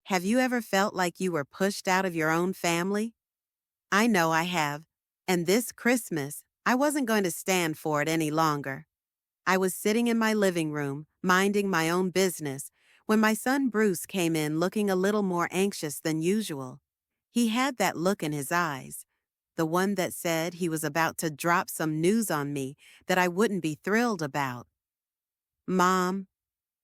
Have you ever felt like you were pushed out of your own family? I know I have. And this Christmas, I wasn't going to stand for it any longer. I was sitting in my living room, minding my own business, when my son Bruce came in looking a little more anxious than usual. He had that look in his eyes, the one that said he was about to drop some news on me that I wouldn't be thrilled about. Mom,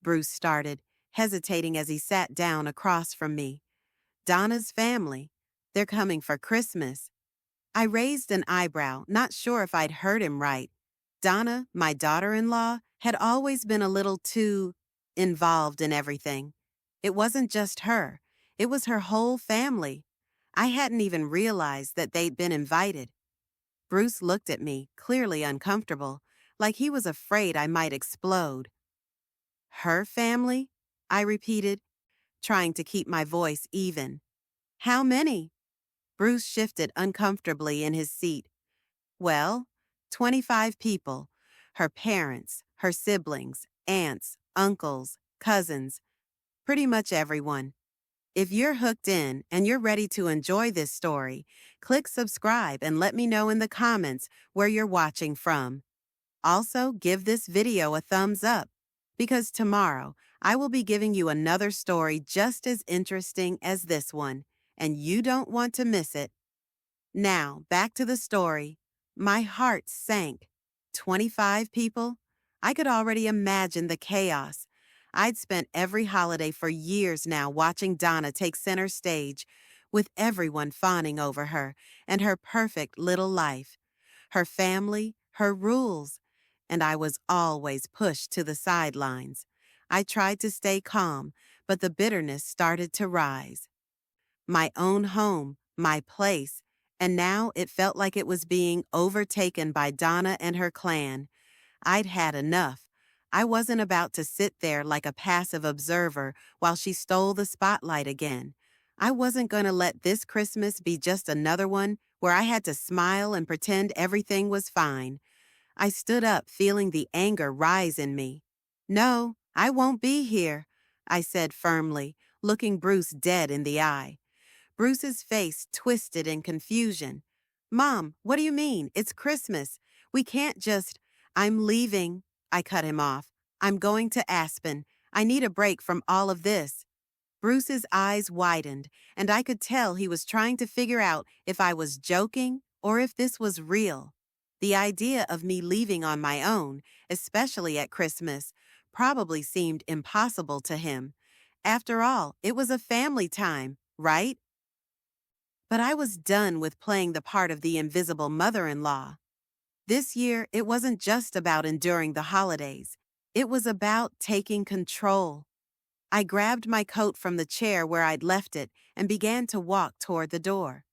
Bruce started, hesitating as he sat down across from me. Donna's family. They're coming for Christmas. I raised an eyebrow, not sure if I'd heard him right. Donna, my daughter-in-law, had always been a little too involved in everything. It wasn't just her. It was her whole family. I hadn't even realized that they'd been invited. Bruce looked at me, clearly uncomfortable, like he was afraid I might explode. Her family? I repeated, trying to keep my voice even. How many? Bruce shifted uncomfortably in his seat. Well, 25 people. Her parents, her siblings, aunts, uncles, cousins, pretty much everyone. If you're hooked in and you're ready to enjoy this story, click subscribe and let me know in the comments where you're watching from. Also, give this video a thumbs up, because tomorrow I will be giving you another story just as interesting as this one, and you don't want to miss it. Now, back to the story. My heart sank. 25 people? I could already imagine the chaos. I'd spent every holiday for years now watching Donna take center stage, with everyone fawning over her and her perfect little life, her family, her rules, and I was always pushed to the sidelines. I tried to stay calm, but the bitterness started to rise. My own home, my place, and now it felt like it was being overtaken by Donna and her clan. I'd had enough. I wasn't about to sit there like a passive observer while she stole the spotlight again. I wasn't going to let this Christmas be just another one where I had to smile and pretend everything was fine. I stood up, feeling the anger rise in me. No, I won't be here, I said firmly, looking Bruce dead in the eye. Bruce's face twisted in confusion. Mom, what do you mean? It's Christmas. We can't just— I'm leaving, I cut him off. I'm going to Aspen. I need a break from all of this. Bruce's eyes widened, and I could tell he was trying to figure out if I was joking or if this was real. The idea of me leaving on my own, especially at Christmas, probably seemed impossible to him. After all, it was a family time, right? But I was done with playing the part of the invisible mother-in-law. This year, it wasn't just about enduring the holidays. It was about taking control. I grabbed my coat from the chair where I'd left it and began to walk toward the door.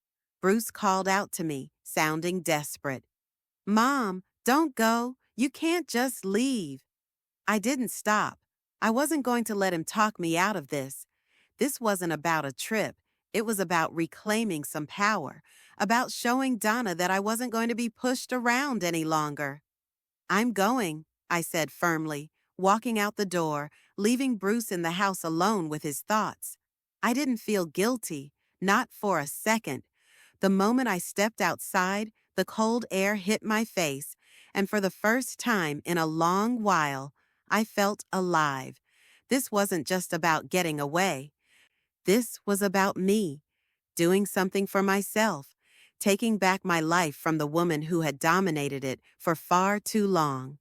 Bruce called out to me, sounding desperate. Mom, don't go. You can't just leave. I didn't stop. I wasn't going to let him talk me out of this. This wasn't about a trip. It was about reclaiming some power, about showing Donna that I wasn't going to be pushed around any longer. I'm going, I said firmly, walking out the door, leaving Bruce in the house alone with his thoughts. I didn't feel guilty, not for a second. The moment I stepped outside, the cold air hit my face, and for the first time in a long while, I felt alive. This wasn't just about getting away. This was about me, doing something for myself, taking back my life from the woman who had dominated it for far too long.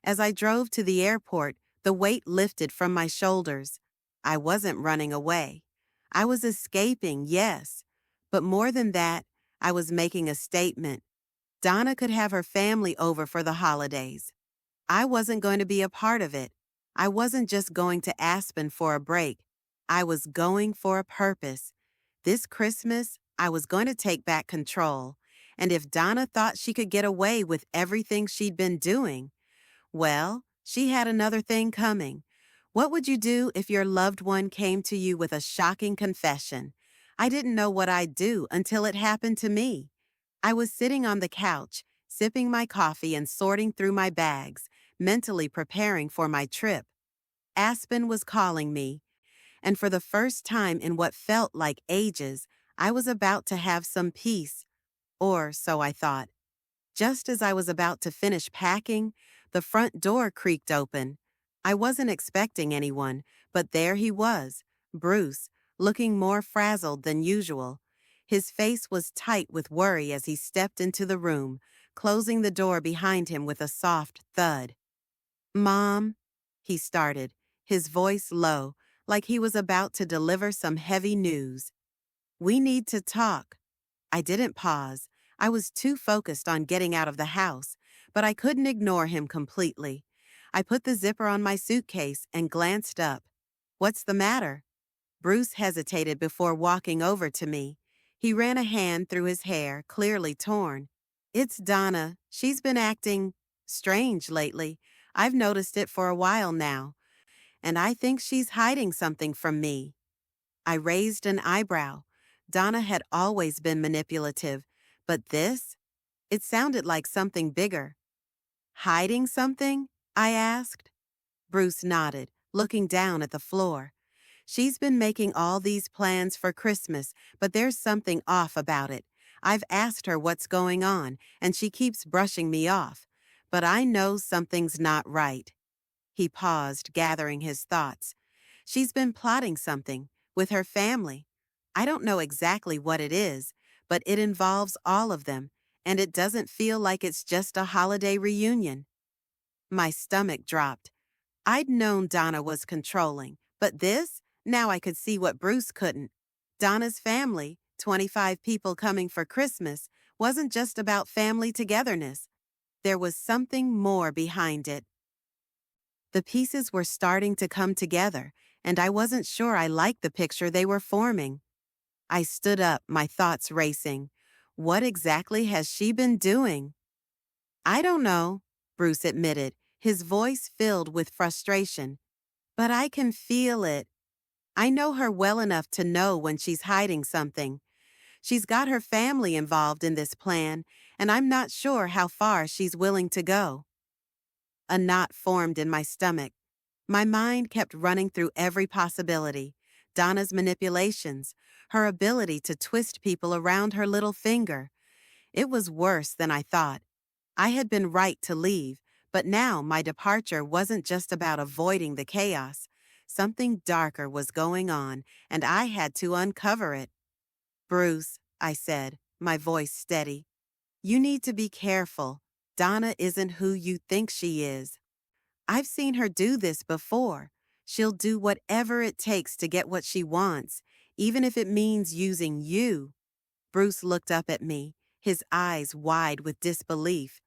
As I drove to the airport, the weight lifted from my shoulders. I wasn't running away. I was escaping, yes, but more than that, I was making a statement. Donna could have her family over for the holidays. I wasn't going to be a part of it. I wasn't just going to Aspen for a break. I was going for a purpose. This Christmas, I was going to take back control. And if Donna thought she could get away with everything she'd been doing, well, she had another thing coming. What would you do if your loved one came to you with a shocking confession? I didn't know what I'd do until it happened to me. I was sitting on the couch, sipping my coffee and sorting through my bags, mentally preparing for my trip. Aspen was calling me, and for the first time in what felt like ages, I was about to have some peace, or so I thought. Just as I was about to finish packing, the front door creaked open. I wasn't expecting anyone, but there he was, Bruce, looking more frazzled than usual. His face was tight with worry as he stepped into the room, closing the door behind him with a soft thud. "Mom," he started, his voice low, like he was about to deliver some heavy news. "We need to talk." I didn't pause. I was too focused on getting out of the house, but I couldn't ignore him completely. I put the zipper on my suitcase and glanced up. "What's the matter?" Bruce hesitated before walking over to me. He ran a hand through his hair, clearly torn. "It's Donna. She's been acting strange lately. I've noticed it for a while now, and I think she's hiding something from me." I raised an eyebrow. Donna had always been manipulative, but this? It sounded like something bigger. "Hiding something?" I asked. Bruce nodded, looking down at the floor. "She's been making all these plans for Christmas, but there's something off about it. I've asked her what's going on, and she keeps brushing me off. But I know something's not right." He paused, gathering his thoughts. "She's been plotting something with her family. I don't know exactly what it is, but it involves all of them, and it doesn't feel like it's just a holiday reunion." My stomach dropped. I'd known Donna was controlling, but this? Now I could see what Bruce couldn't. Donna's family, 25 people coming for Christmas, wasn't just about family togetherness. There was something more behind it. The pieces were starting to come together, and I wasn't sure I liked the picture they were forming. I stood up, my thoughts racing. What exactly has she been doing? "I don't know," Bruce admitted, his voice filled with frustration. "But I can feel it. I know her well enough to know when she's hiding something. She's got her family involved in this plan, and I'm not sure how far she's willing to go." A knot formed in my stomach. My mind kept running through every possibility. Donna's manipulations, her ability to twist people around her little finger. It was worse than I thought. I had been right to leave, but now my departure wasn't just about avoiding the chaos. Something darker was going on, and I had to uncover it. "Bruce," I said, my voice steady, "you need to be careful. Donna isn't who you think she is. I've seen her do this before. She'll do whatever it takes to get what she wants, even if it means using you." Bruce looked up at me, his eyes wide with disbelief.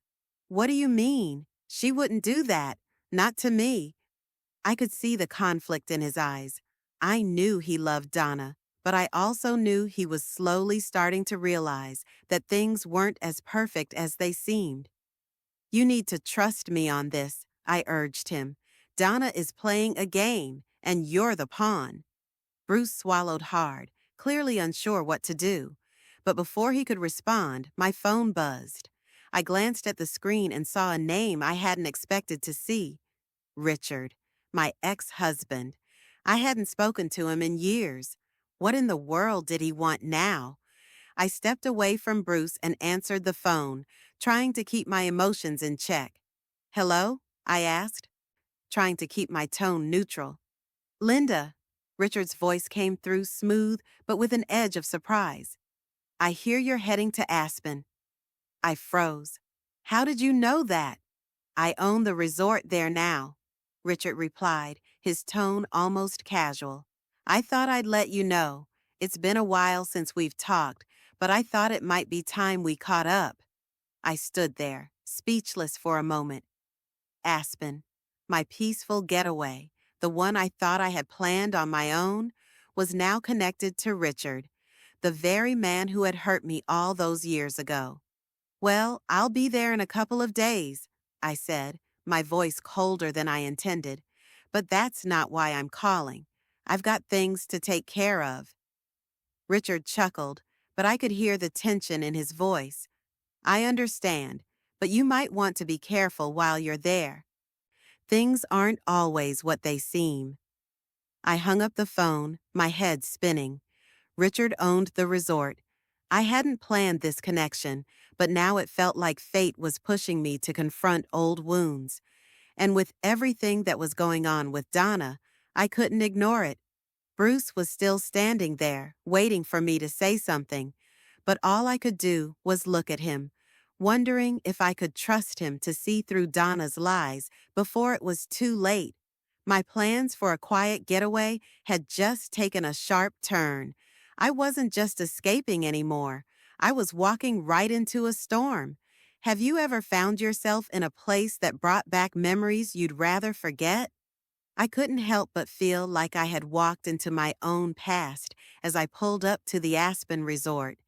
"What do you mean? She wouldn't do that. Not to me." I could see the conflict in his eyes. I knew he loved Donna, but I also knew he was slowly starting to realize that things weren't as perfect as they seemed. "You need to trust me on this," I urged him. "Donna is playing a game, and you're the pawn." Bruce swallowed hard, clearly unsure what to do. But before he could respond, my phone buzzed. I glanced at the screen and saw a name I hadn't expected to see. Richard, my ex-husband. I hadn't spoken to him in years. What in the world did he want now? I stepped away from Bruce and answered the phone, trying to keep my emotions in check. "Hello?" I asked, trying to keep my tone neutral. "Linda." Richard's voice came through smooth, but with an edge of surprise. "I hear you're heading to Aspen." I froze. "How did you know that?" "I own the resort there now," Richard replied, his tone almost casual. "I thought I'd let you know. It's been a while since we've talked, but I thought it might be time we caught up." I stood there, speechless for a moment. Aspen, my peaceful getaway, the one I thought I had planned on my own, was now connected to Richard, the very man who had hurt me all those years ago. "Well, I'll be there in a couple of days," I said, my voice colder than I intended. "But that's not why I'm calling. I've got things to take care of." Richard chuckled, but I could hear the tension in his voice. "I understand, but you might want to be careful while you're there. Things aren't always what they seem." I hung up the phone, my head spinning. Richard owned the resort. I hadn't planned this connection, but now it felt like fate was pushing me to confront old wounds. And with everything that was going on with Donna, I couldn't ignore it. Bruce was still standing there, waiting for me to say something, but all I could do was look at him, wondering if I could trust him to see through Donna's lies before it was too late. My plans for a quiet getaway had just taken a sharp turn. I wasn't just escaping anymore. I was walking right into a storm. Have you ever found yourself in a place that brought back memories you'd rather forget? I couldn't help but feel like I had walked into my own past as I pulled up to the Aspen resort.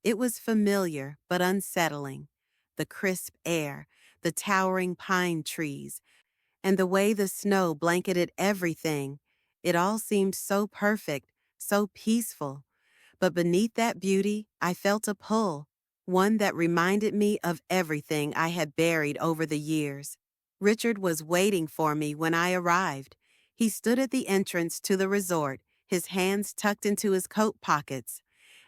It was familiar but unsettling. The crisp air, the towering pine trees, and the way the snow blanketed everything. It all seemed so perfect, so peaceful. But beneath that beauty, I felt a pull, one that reminded me of everything I had buried over the years. Richard was waiting for me when I arrived. He stood at the entrance to the resort, his hands tucked into his coat pockets.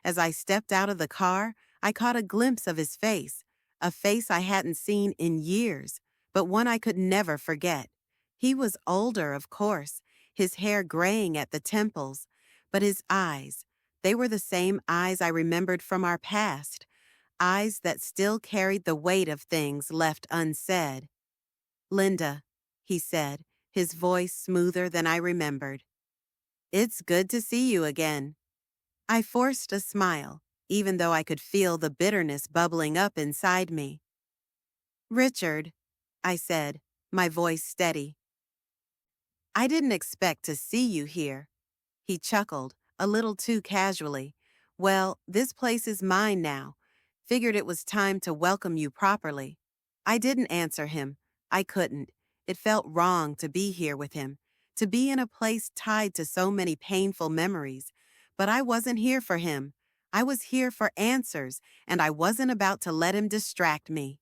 As I stepped out of the car, I caught a glimpse of his face, a face I hadn't seen in years, but one I could never forget. He was older, of course, his hair graying at the temples, but his eyes, they were the same eyes I remembered from our past, eyes that still carried the weight of things left unsaid. "Linda," he said, his voice smoother than I remembered. "It's good to see you again." I forced a smile, even though I could feel the bitterness bubbling up inside me. "Richard," I said, my voice steady, "I didn't expect to see you here." He chuckled, a little too casually. "Well, this place is mine now. Figured it was time to welcome you properly." I didn't answer him. I couldn't. It felt wrong to be here with him, to be in a place tied to so many painful memories. But I wasn't here for him. I was here for answers, and I wasn't about to let him distract me.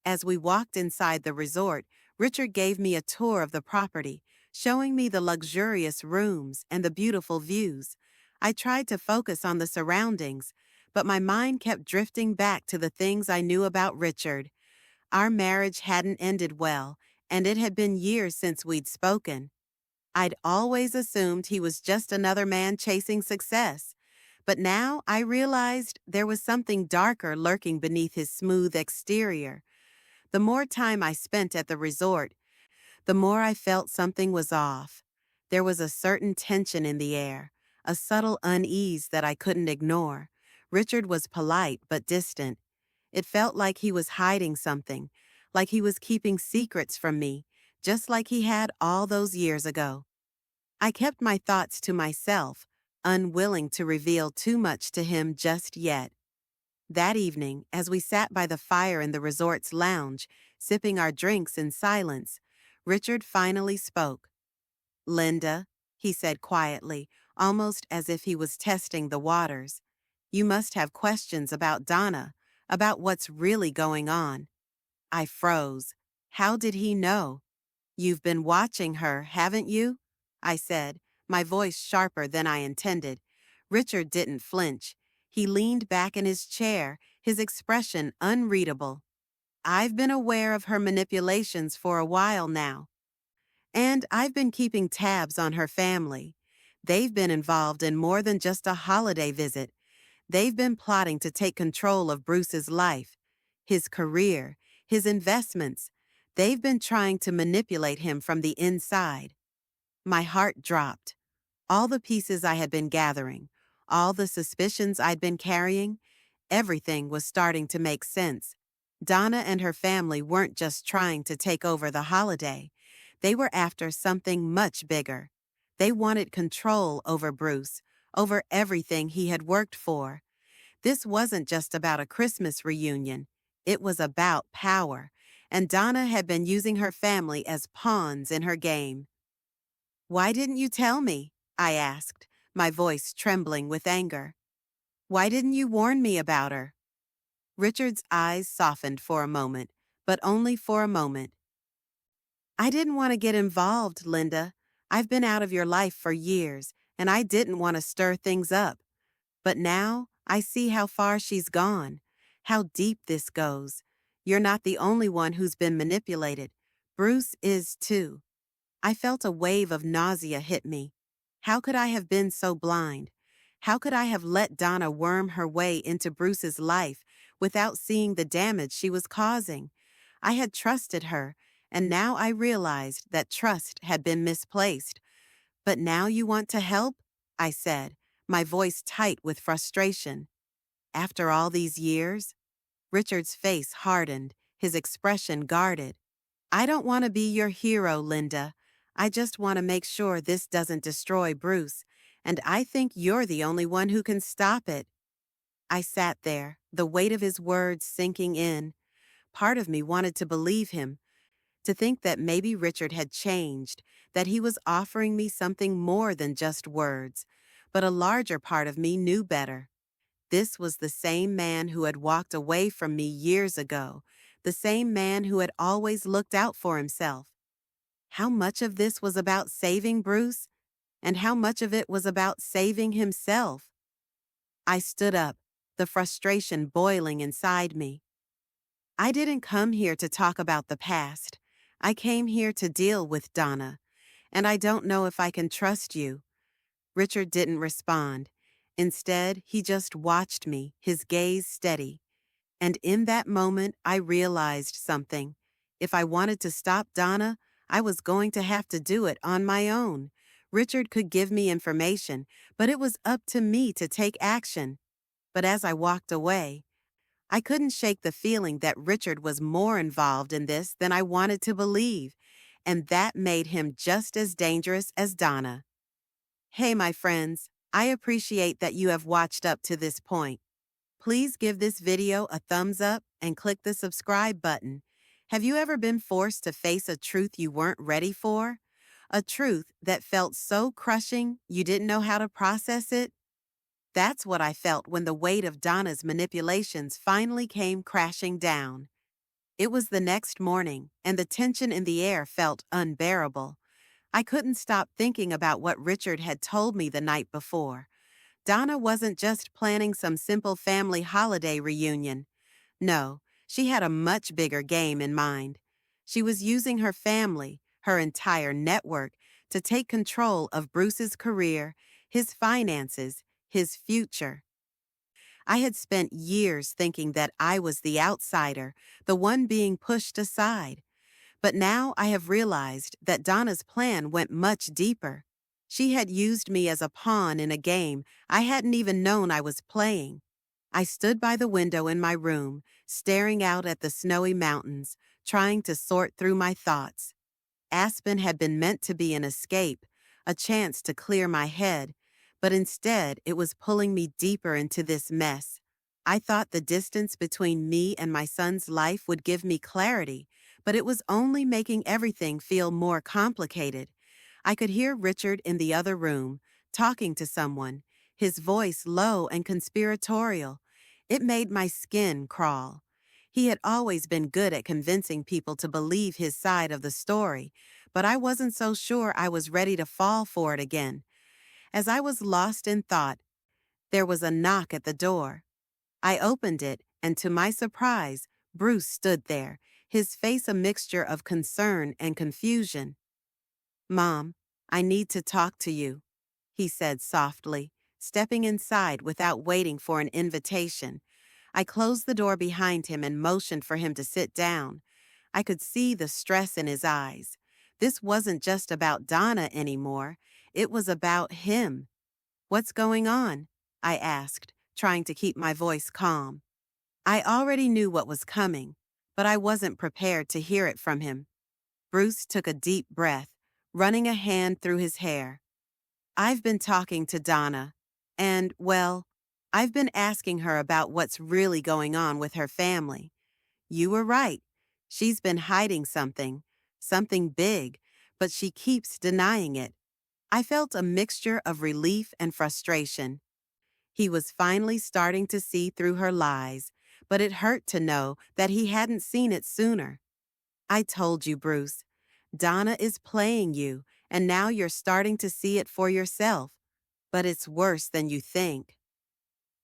As we walked inside the resort, Richard gave me a tour of the property, showing me the luxurious rooms and the beautiful views. I tried to focus on the surroundings, but my mind kept drifting back to the things I knew about Richard. Our marriage hadn't ended well, and it had been years since we'd spoken. I'd always assumed he was just another man chasing success, but now I realized there was something darker lurking beneath his smooth exterior. The more time I spent at the resort, the more I felt something was off. There was a certain tension in the air, a subtle unease that I couldn't ignore. Richard was polite but distant. It felt like he was hiding something, like he was keeping secrets from me, just like he had all those years ago. I kept my thoughts to myself, unwilling to reveal too much to him just yet. That evening, as we sat by the fire in the resort's lounge, sipping our drinks in silence, Richard finally spoke. "Linda," he said quietly, almost as if he was testing the waters, "you must have questions about Donna, about what's really going on." I froze. How did he know? "You've been watching her, haven't you?" I said, my voice sharper than I intended. Richard didn't flinch. He leaned back in his chair, his expression unreadable. "I've been aware of her manipulations for a while now. And I've been keeping tabs on her family. They've been involved in more than just a holiday visit. They've been plotting to take control of Bruce's life, his career, his investments. They've been trying to manipulate him from the inside." My heart dropped. All the pieces I had been gathering, all the suspicions I'd been carrying, everything was starting to make sense. Donna and her family weren't just trying to take over the holiday. They were after something much bigger. They wanted control over Bruce, over everything he had worked for. This wasn't just about a Christmas reunion. It was about power, and Donna had been using her family as pawns in her game. "Why didn't you tell me?" I asked, my voice trembling with anger. "Why didn't you warn me about her?" Richard's eyes softened for a moment, but only for a moment. "I didn't want to get involved, Linda. I've been out of your life for years, and I didn't want to stir things up. But now I see how far she's gone, how deep this goes. You're not the only one who's been manipulated. Bruce is too. I felt a wave of nausea hit me. How could I have been so blind? How could I have let Donna worm her way into Bruce's life without seeing the damage she was causing? I had trusted her, and now I realized that trust had been misplaced. But now you want to help? I said, my voice tight with frustration. After all these years? Richard's face hardened, his expression guarded. I don't want to be your hero, Linda. I just want to make sure this doesn't destroy Bruce, and I think you're the only one who can stop it. I sat there, the weight of his words sinking in. Part of me wanted to believe him, to think that maybe Richard had changed, that he was offering me something more than just words. But a larger part of me knew better. This was the same man who had walked away from me years ago, the same man who had always looked out for himself. How much of this was about saving Bruce, and how much of it was about saving himself? I stood up, the frustration boiling inside me. I didn't come here to talk about the past. I came here to deal with Donna, and I don't know if I can trust you. Richard didn't respond. Instead, he just watched me, his gaze steady. And in that moment, I realized something. If I wanted to stop Donna, I was going to have to do it on my own. Richard could give me information, but it was up to me to take action. But as I walked away, I couldn't shake the feeling that Richard was more involved in this than I wanted to believe, and that made him just as dangerous as Donna. Hey, my friends, I appreciate that you have watched up to this point. Please give this video a thumbs up and click the subscribe button. Have you ever been forced to face a truth you weren't ready for? A truth that felt so crushing you didn't know how to process it? That's what I felt when the weight of Donna's manipulations finally came crashing down. It was the next morning, and the tension in the air felt unbearable. I couldn't stop thinking about what Richard had told me the night before. Donna wasn't just planning some simple family holiday reunion. No, she had a much bigger game in mind. She was using her family, her entire network, to take control of Bruce's career, his finances, his future. I had spent years thinking that I was the outsider, the one being pushed aside. But now I have realized that Donna's plan went much deeper. She had used me as a pawn in a game I hadn't even known I was playing. I stood by the window in my room, staring out at the snowy mountains, trying to sort through my thoughts. Aspen had been meant to be an escape, a chance to clear my head, but instead it was pulling me deeper into this mess. I thought the distance between me and my son's life would give me clarity, but it was only making everything feel more complicated. I could hear Richard in the other room, talking to someone, his voice low and conspiratorial. It made my skin crawl. He had always been good at convincing people to believe his side of the story, but I wasn't so sure I was ready to fall for it again. As I was lost in thought, there was a knock at the door. I opened it, and to my surprise, Bruce stood there, his face a mixture of concern and confusion. "Mom, I need to talk to you," he said softly, stepping inside without waiting for an invitation. I closed the door behind him and motioned for him to sit down. I could see the stress in his eyes. This wasn't just about Donna anymore. It was about him. "What's going on?" I asked, trying to keep my voice calm. I already knew what was coming, but I wasn't prepared to hear it from him. Bruce took a deep breath, running a hand through his hair. "I've been talking to Donna, and, well, I've been asking her about what's really going on with her family. You were right. She's been hiding something, something big, but she keeps denying it." I felt a mixture of relief and frustration. He was finally starting to see through her lies, but it hurt to know that he hadn't seen it sooner. "I told you, Bruce. Donna is playing you, and now you're starting to see it for yourself. But it's worse than you think.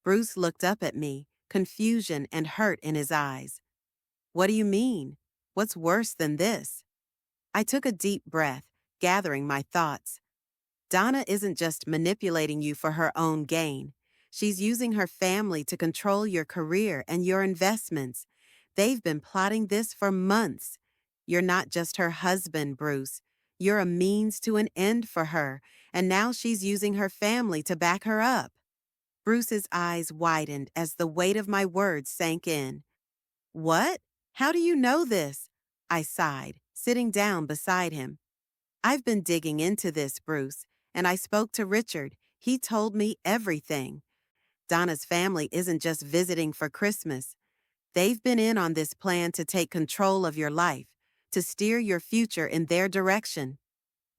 Bruce looked up at me, confusion and hurt in his eyes. What do you mean? What's worse than this? I took a deep breath, gathering my thoughts. Donna isn't just manipulating you for her own gain. She's using her family to control your career and your investments. They've been plotting this for months. You're not just her husband, Bruce. You're a means to an end for her, and now she's using her family to back her up. Bruce's eyes widened as the weight of my words sank in. What? How do you know this? I sighed, sitting down beside him. I've been digging into this, Bruce, and I spoke to Richard. He told me everything. Donna's family isn't just visiting for Christmas. They've been in on this plan to take control of your life, to steer your future in their direction.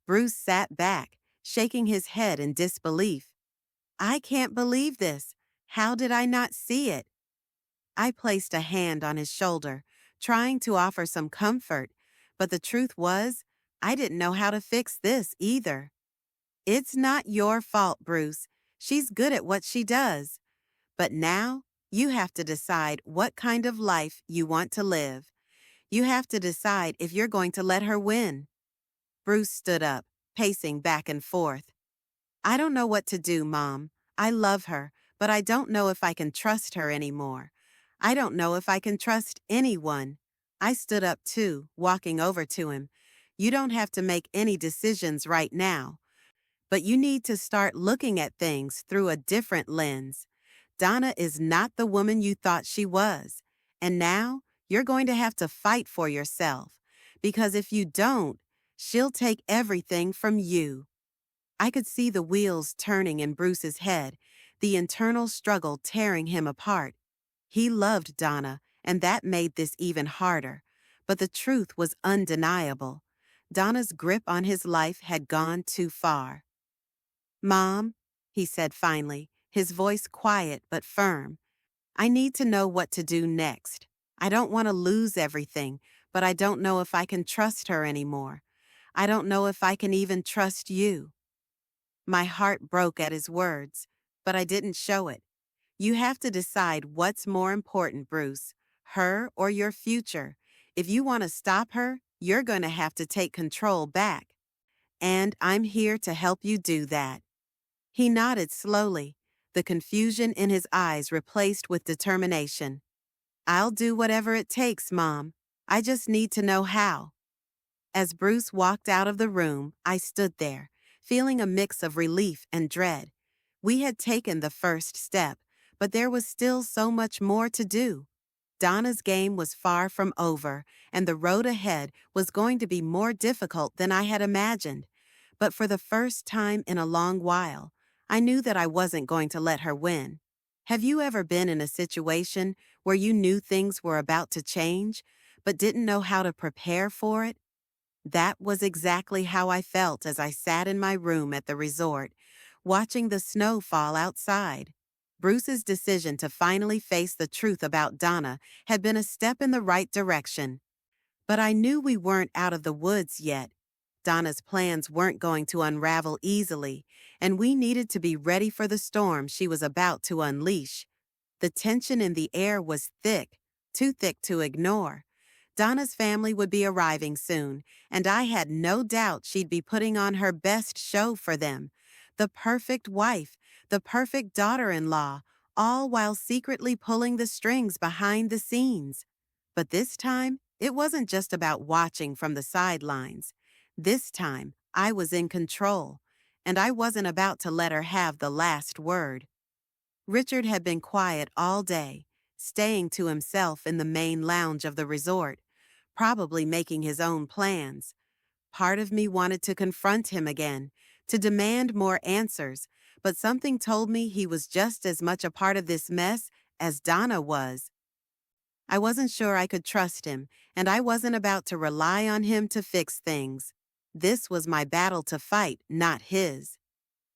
Bruce sat back, shaking his head in disbelief. I can't believe this. How did I not see it? I placed a hand on his shoulder, trying to offer some comfort, but the truth was, I didn't know how to fix this either. It's not your fault, Bruce. She's good at what she does. But now, you have to decide what kind of life you want to live. You have to decide if you're going to let her win. Bruce stood up, pacing back and forth. I don't know what to do, Mom. I love her, but I don't know if I can trust her anymore. I don't know if I can trust anyone. I stood up too, walking over to him. You don't have to make any decisions right now, but you need to start looking at things through a different lens. Donna is not the woman you thought she was, and now you're going to have to fight for yourself, because if you don't, she'll take everything from you. I could see the wheels turning in Bruce's head, the internal struggle tearing him apart. He loved Donna, and that made this even harder. But the truth was undeniable. Donna's grip on his life had gone too far. Mom, he said finally, his voice quiet but firm, I need to know what to do next. I don't want to lose everything, but I don't know if I can trust her anymore. I don't know if I can even trust you. My heart broke at his words, but I didn't show it. You have to decide what's more important, Bruce, her or your future. If you want to stop her, you're going to have to take control back. And I'm here to help you do that. He nodded slowly, the confusion in his eyes replaced with determination. I'll do whatever it takes, Mom. I just need to know how. As Bruce walked out of the room, I stood there, feeling a mix of relief and dread. We had taken the first step, but there was still so much more to do. Donna's game was far from over, and the road ahead was going to be more difficult than I had imagined. But for the first time in a long while, I knew that I wasn't going to let her win. Have you ever been in a situation where you knew things were about to change, but didn't know how to prepare for it? That was exactly how I felt as I sat in my room at the resort, watching the snow fall outside. Bruce's decision to finally face the truth about Donna had been a step in the right direction. But I knew we weren't out of the woods yet. Donna's plans weren't going to unravel easily, and we needed to be ready for the storm she was about to unleash. The tension in the air was thick, too thick to ignore. Donna's family would be arriving soon, and I had no doubt she'd be putting on her best show for them. The perfect wife, the perfect daughter-in-law, all while secretly pulling the strings behind the scenes. But this time, it wasn't just about watching from the sidelines. This time, I was in control, and I wasn't about to let her have the last word. Richard had been quiet all day, staying to himself in the main lounge of the resort, probably making his own plans. Part of me wanted to confront him again, to demand more answers, but something told me he was just as much a part of this mess as Donna was. I wasn't sure I could trust him, and I wasn't about to rely on him to fix things. This was my battle to fight, not his.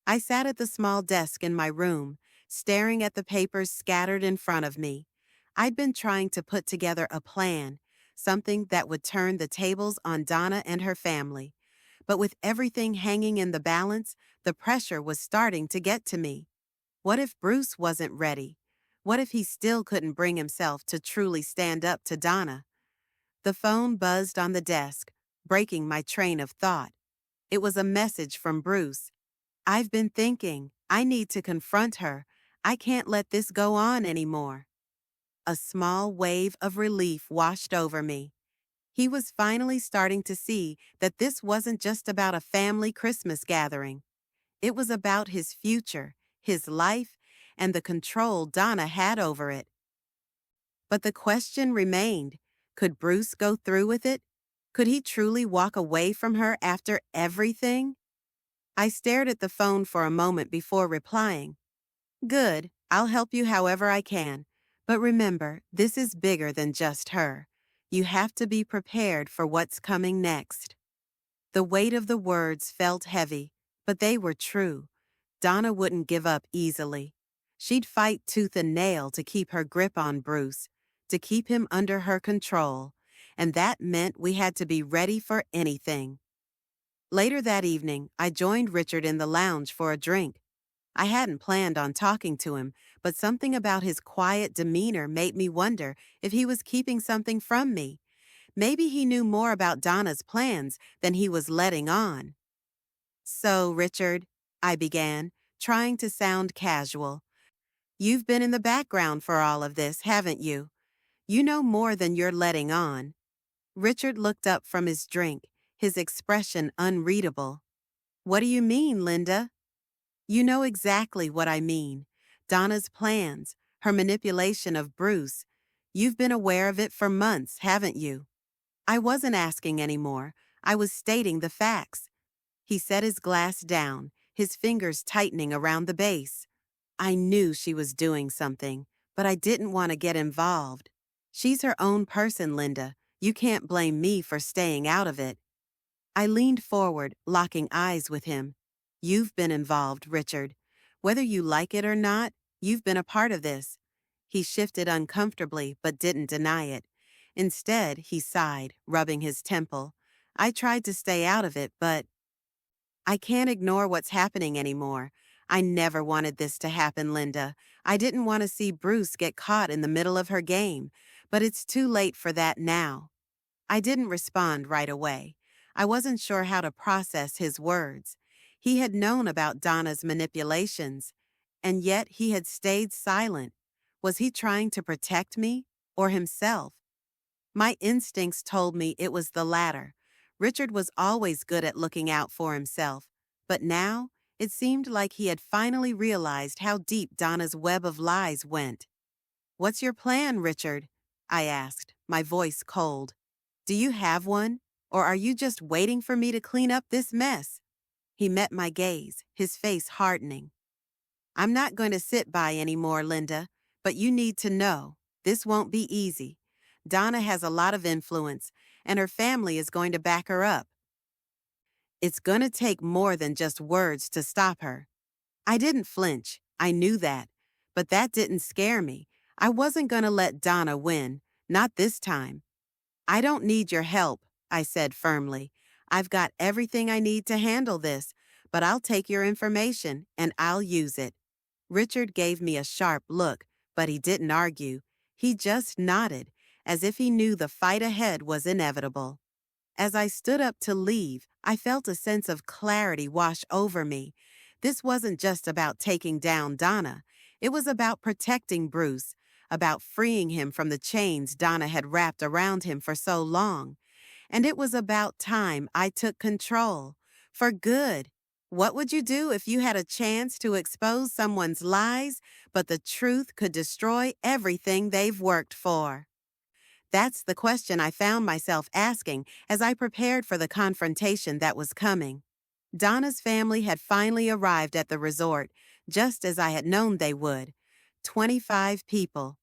I sat at the small desk in my room, staring at the papers scattered in front of me. I'd been trying to put together a plan, something that would turn the tables on Donna and her family. But with everything hanging in the balance, the pressure was starting to get to me. What if Bruce wasn't ready? What if he still couldn't bring himself to truly stand up to Donna? The phone buzzed on the desk, breaking my train of thought. It was a message from Bruce. "I've been thinking. I need to confront her. I can't let this go on anymore." A small wave of relief washed over me. He was finally starting to see that this wasn't just about a family Christmas gathering. It was about his future, his life, and the control Donna had over it. But the question remained, could Bruce go through with it? Could he truly walk away from her after everything? I stared at the phone for a moment before replying. "Good, I'll help you however I can. But remember, this is bigger than just her. You have to be prepared for what's coming next." The weight of the words felt heavy, but they were true. Donna wouldn't give up easily. She'd fight tooth and nail to keep her grip on Bruce, to keep him under her control, and that meant we had to be ready for anything. Later that evening, I joined Richard in the lounge for a drink. I hadn't planned on talking to him, but something about his quiet demeanor made me wonder if he was keeping something from me. Maybe he knew more about Donna's plans than he was letting on. "So, Richard," I began, trying to sound casual, "you've been in the background for all of this, haven't you? You know more than you're letting on." Richard looked up from his drink, his expression unreadable. "What do you mean, Linda?" "You know exactly what I mean. Donna's plans, her manipulation of Bruce. You've been aware of it for months, haven't you?" I wasn't asking anymore. I was stating the facts. He set his glass down, his fingers tightening around the base. I knew she was doing something, but I didn't want to get involved. She's her own person, Linda. You can't blame me for staying out of it. I leaned forward, locking eyes with him. "You've been involved, Richard. Whether you like it or not, you've been a part of this." He shifted uncomfortably but didn't deny it. Instead, he sighed, rubbing his temple. "I tried to stay out of it, but I can't ignore what's happening anymore. I never wanted this to happen, Linda. I didn't want to see Bruce get caught in the middle of her game, but it's too late for that now." I didn't respond right away. I wasn't sure how to process his words. He had known about Donna's manipulations, and yet he had stayed silent. Was he trying to protect me or himself? My instincts told me it was the latter. Richard was always good at looking out for himself, but now it seemed like he had finally realized how deep Donna's web of lies went. "What's your plan, Richard?" I asked, my voice cold. "Do you have one, or are you just waiting for me to clean up this mess?" He met my gaze, his face hardening. "I'm not going to sit by anymore, Linda, but you need to know, this won't be easy. Donna has a lot of influence, and her family is going to back her up. It's going to take more than just words to stop her." I didn't flinch. I knew that. But that didn't scare me. I wasn't going to let Donna win. Not this time. "I don't need your help," I said firmly. "I've got everything I need to handle this, but I'll take your information and I'll use it." Richard gave me a sharp look, but he didn't argue. He just nodded, as if he knew the fight ahead was inevitable. As I stood up to leave, I felt a sense of clarity wash over me. This wasn't just about taking down Donna. It was about protecting Bruce, about freeing him from the chains Donna had wrapped around him for so long. And it was about time I took control. For good. What would you do if you had a chance to expose someone's lies, but the truth could destroy everything they've worked for? That's the question I found myself asking as I prepared for the confrontation that was coming. Donna's family had finally arrived at the resort, just as I had known they would. 25 people.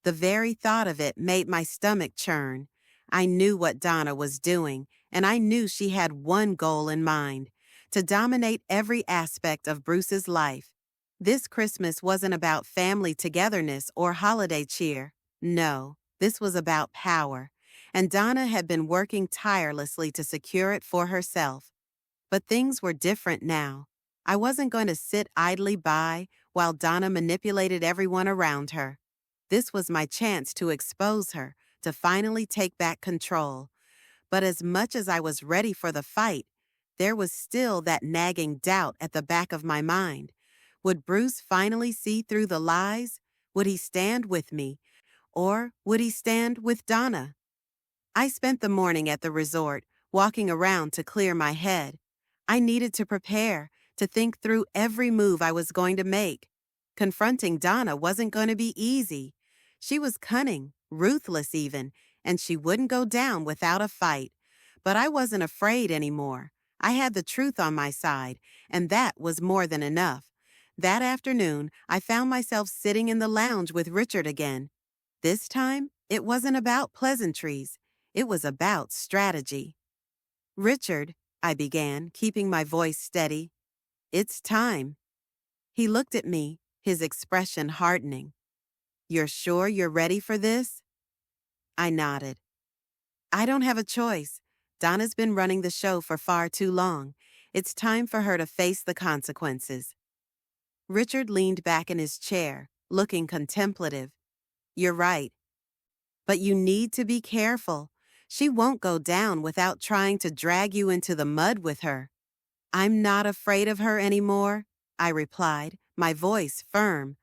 The very thought of it made my stomach churn. I knew what Donna was doing, and I knew she had one goal in mind: to dominate every aspect of Bruce's life. This Christmas wasn't about family togetherness or holiday cheer. No, this was about power, and Donna had been working tirelessly to secure it for herself. But things were different now. I wasn't going to sit idly by while Donna manipulated everyone around her. This was my chance to expose her, to finally take back control. But as much as I was ready for the fight, there was still that nagging doubt at the back of my mind. Would Bruce finally see through the lies? Would he stand with me? Or would he stand with Donna? I spent the morning at the resort, walking around to clear my head. I needed to prepare, to think through every move I was going to make. Confronting Donna wasn't going to be easy. She was cunning, ruthless even, and she wouldn't go down without a fight. But I wasn't afraid anymore. I had the truth on my side, and that was more than enough. That afternoon, I found myself sitting in the lounge with Richard again. This time, it wasn't about pleasantries. It was about strategy. "Richard," I began, keeping my voice steady, "it's time." He looked at me, his expression hardening. "You're sure you're ready for this?" I nodded. "I don't have a choice. Donna's been running the show for far too long. It's time for her to face the consequences." Richard leaned back in his chair, looking contemplative. "You're right. But you need to be careful. She won't go down without trying to drag you into the mud with her." "I'm not afraid of her anymore," I replied, my voice firm.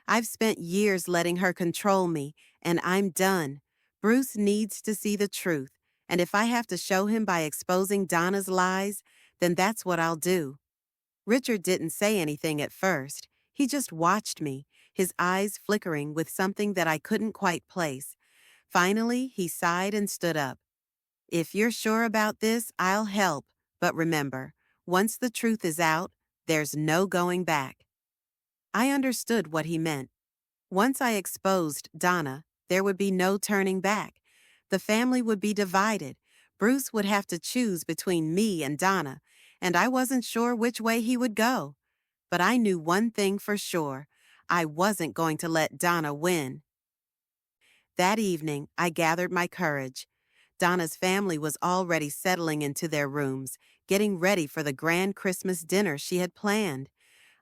"I've spent years letting her control me, and I'm done. Bruce needs to see the truth, and if I have to show him by exposing Donna's lies, then that's what I'll do." Richard didn't say anything at first. He just watched me, his eyes flickering with something that I couldn't quite place. Finally, he sighed and stood up. "If you're sure about this, I'll help. But remember, once the truth is out, there's no going back." I understood what he meant. Once I exposed Donna, there would be no turning back. The family would be divided. Bruce would have to choose between me and Donna, and I wasn't sure which way he would go. But I knew one thing for sure. I wasn't going to let Donna win. That evening, I gathered my courage. Donna's family was already settling into their rooms, getting ready for the grand Christmas dinner she had planned.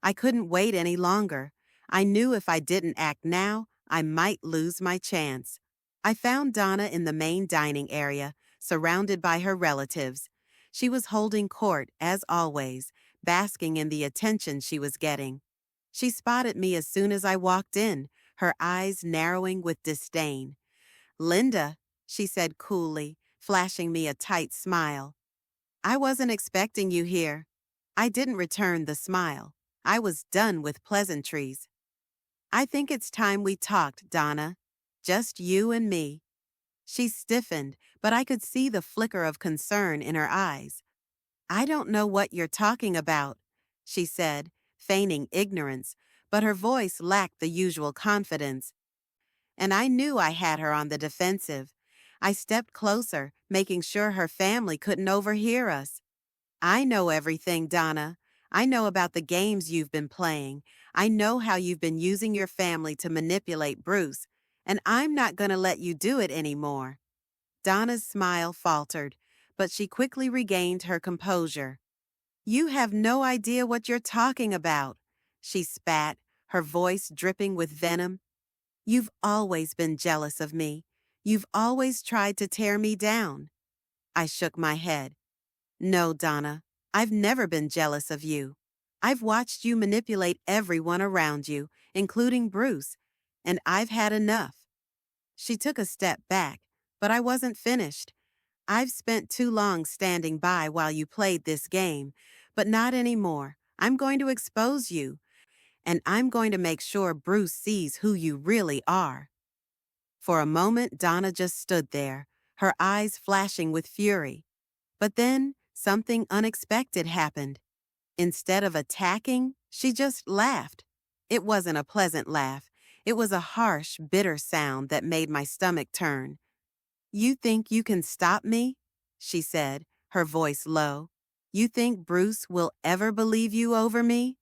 I couldn't wait any longer. I knew if I didn't act now, I might lose my chance. I found Donna in the main dining area, surrounded by her relatives. She was holding court, as always, basking in the attention she was getting. She spotted me as soon as I walked in, her eyes narrowing with disdain. "Linda," she said coolly, flashing me a tight smile. "I wasn't expecting you here." I didn't return the smile. I was done with pleasantries. "I think it's time we talked, Donna. Just you and me." She stiffened, but I could see the flicker of concern in her eyes. "I don't know what you're talking about," she said, feigning ignorance, but her voice lacked the usual confidence. And I knew I had her on the defensive. I stepped closer, making sure her family couldn't overhear us. "I know everything, Donna. I know about the games you've been playing. I know how you've been using your family to manipulate Bruce, and I'm not going to let you do it anymore." Donna's smile faltered, but she quickly regained her composure. "You have no idea what you're talking about," she spat, her voice dripping with venom. "You've always been jealous of me. You've always tried to tear me down." I shook my head. "No, Donna, I've never been jealous of you. I've watched you manipulate everyone around you, including Bruce, and I've had enough." She took a step back, but I wasn't finished. "I've spent too long standing by while you played this game, but not anymore. I'm going to expose you, and I'm going to make sure Bruce sees who you really are." For a moment, Donna just stood there, her eyes flashing with fury. But then, something unexpected happened. Instead of attacking, she just laughed. It wasn't a pleasant laugh. It was a harsh, bitter sound that made my stomach turn. "You think you can stop me?" she said, her voice low. "You think Bruce will ever believe you over me?"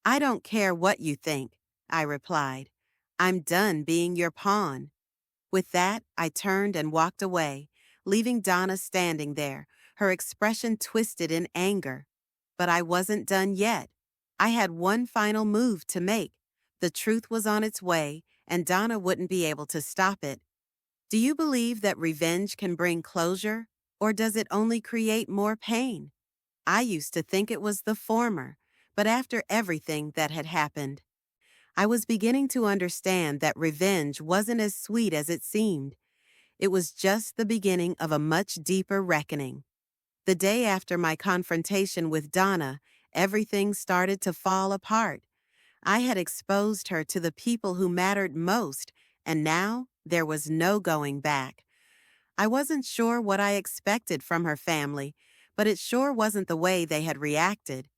"I don't care what you think," I replied. "I'm done being your pawn." With that, I turned and walked away, leaving Donna standing there, her expression twisted in anger. But I wasn't done yet. I had one final move to make. The truth was on its way, and Donna wouldn't be able to stop it. Do you believe that revenge can bring closure, or does it only create more pain? I used to think it was the former, but after everything that had happened, I was beginning to understand that revenge wasn't as sweet as it seemed. It was just the beginning of a much deeper reckoning. The day after my confrontation with Donna, everything started to fall apart. I had exposed her to the people who mattered most, and now there was no going back. I wasn't sure what I expected from her family, but it sure wasn't the way they had reacted.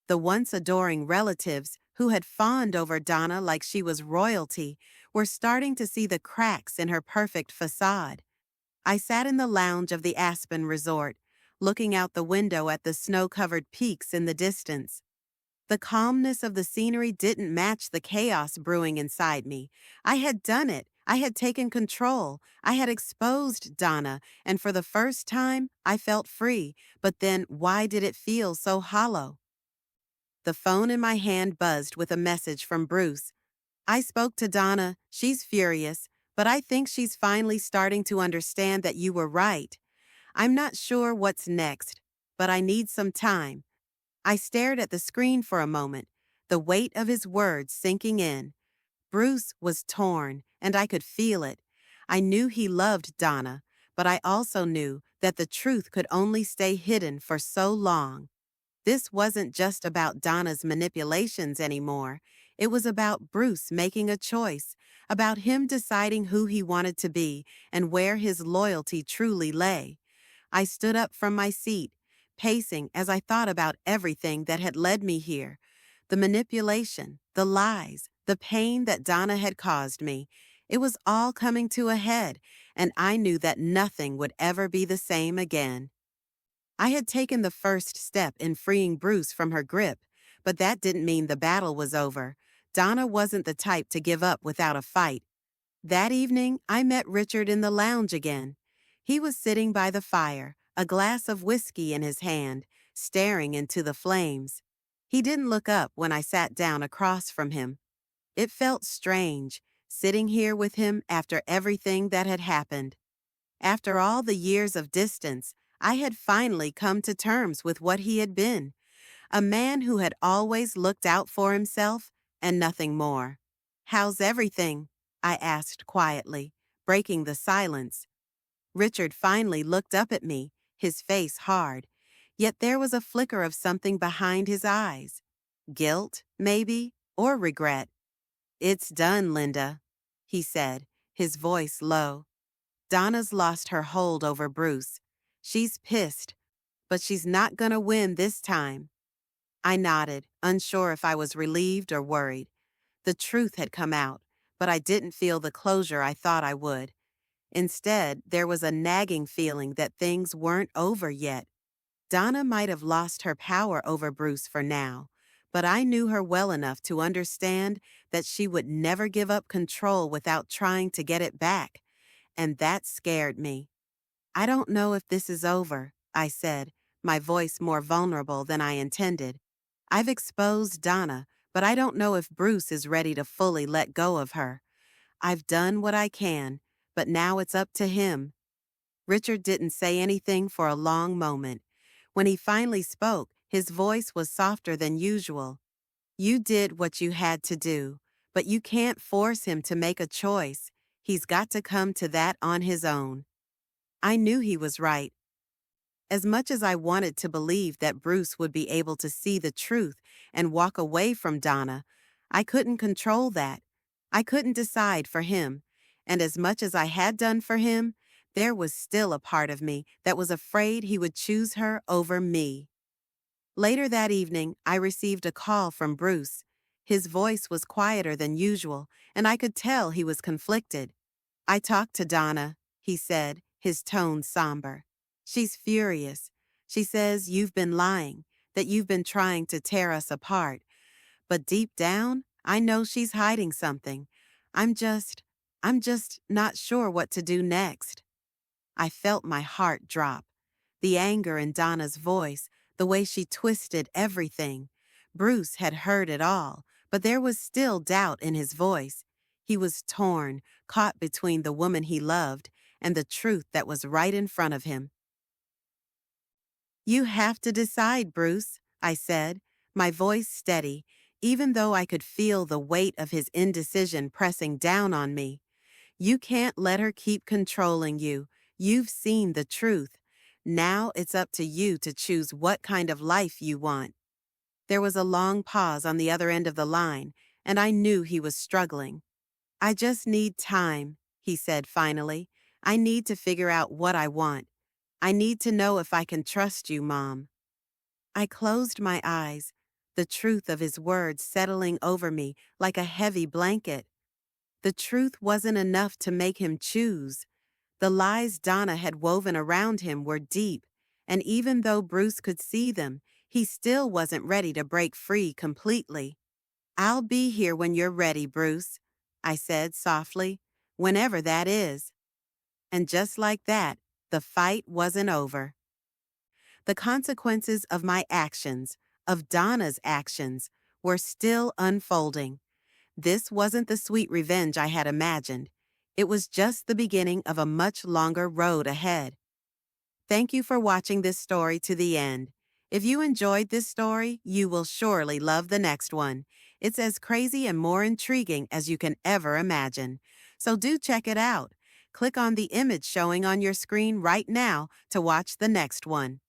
The once adoring relatives who had fawned over Donna like she was royalty were starting to see the cracks in her perfect facade. I sat in the lounge of the Aspen Resort, looking out the window at the snow-covered peaks in the distance. The calmness of the scenery didn't match the chaos brewing inside me. I had done it. I had taken control. I had exposed Donna, and for the first time, I felt free. But then, why did it feel so hollow? The phone in my hand buzzed with a message from Bruce. I spoke to Donna. She's furious, but I think she's finally starting to understand that you were right. I'm not sure what's next, but I need some time. I stared at the screen for a moment, the weight of his words sinking in. Bruce was torn, and I could feel it. I knew he loved Donna, but I also knew that the truth could only stay hidden for so long. This wasn't just about Donna's manipulations anymore. It was about Bruce making a choice, about him deciding who he wanted to be and where his loyalty truly lay. I stood up from my seat, pacing as I thought about everything that had led me here. The manipulation, the lies, the pain that Donna had caused me. It was all coming to a head, and I knew that nothing would ever be the same again. I had taken the first step in freeing Bruce from her grip, but that didn't mean the battle was over. Donna wasn't the type to give up without a fight. That evening, I met Richard in the lounge again. He was sitting by the fire, a glass of whiskey in his hand, staring into the flames. He didn't look up when I sat down across from him. It felt strange, sitting here with him after everything that had happened. After all the years of distance, I had finally come to terms with what he had been. A man who had always looked out for himself and nothing more. "How's everything?" I asked quietly, breaking the silence. Richard finally looked up at me, his face hard. Yet there was a flicker of something behind his eyes. Guilt, maybe, or regret. "It's done, Linda," he said, his voice low. "Donna's lost her hold over Bruce. She's pissed, but she's not gonna win this time." I nodded, unsure if I was relieved or worried. The truth had come out, but I didn't feel the closure I thought I would. Instead, there was a nagging feeling that things weren't over yet. Donna might have lost her power over Bruce for now, but I knew her well enough to understand that she would never give up control without trying to get it back, and that scared me. "I don't know if this is over," I said, my voice more vulnerable than I intended. "I've exposed Donna, but I don't know if Bruce is ready to fully let go of her. I've done what I can, but now it's up to him." Richard didn't say anything for a long moment. When he finally spoke, his voice was softer than usual. "You did what you had to do, but you can't force him to make a choice. He's got to come to that on his own." I knew he was right. As much as I wanted to believe that Bruce would be able to see the truth and walk away from Donna, I couldn't control that. I couldn't decide for him. And as much as I had done for him, there was still a part of me that was afraid he would choose her over me. Later that evening, I received a call from Bruce. His voice was quieter than usual, and I could tell he was conflicted. "I talked to Donna," he said, his tone somber. "She's furious. She says you've been lying, that you've been trying to tear us apart. But deep down, I know she's hiding something. I'm just, I'm just not sure what to do next." I felt my heart drop. The anger in Donna's voice, the way she twisted everything. Bruce had heard it all, but there was still doubt in his voice. He was torn, caught between the woman he loved and the truth that was right in front of him. You have to decide, Bruce, I said, my voice steady, even though I could feel the weight of his indecision pressing down on me. You can't let her keep controlling you. You've seen the truth. Now it's up to you to choose what kind of life you want. There was a long pause on the other end of the line, and I knew he was struggling. I just need time, he said finally. I need to figure out what I want. I need to know if I can trust you, Mom. I closed my eyes, the truth of his words settling over me like a heavy blanket. The truth wasn't enough to make him choose. The lies Donna had woven around him were deep, and even though Bruce could see them, he still wasn't ready to break free completely. I'll be here when you're ready, Bruce, I said softly, whenever that is. And just like that, the fight wasn't over. The consequences of my actions, of Donna's actions, were still unfolding. This wasn't the sweet revenge I had imagined. It was just the beginning of a much longer road ahead. Thank you for watching this story to the end. If you enjoyed this story, you will surely love the next one. It's as crazy and more intriguing as you can ever imagine. So do check it out. Click on the image showing on your screen right now to watch the next one.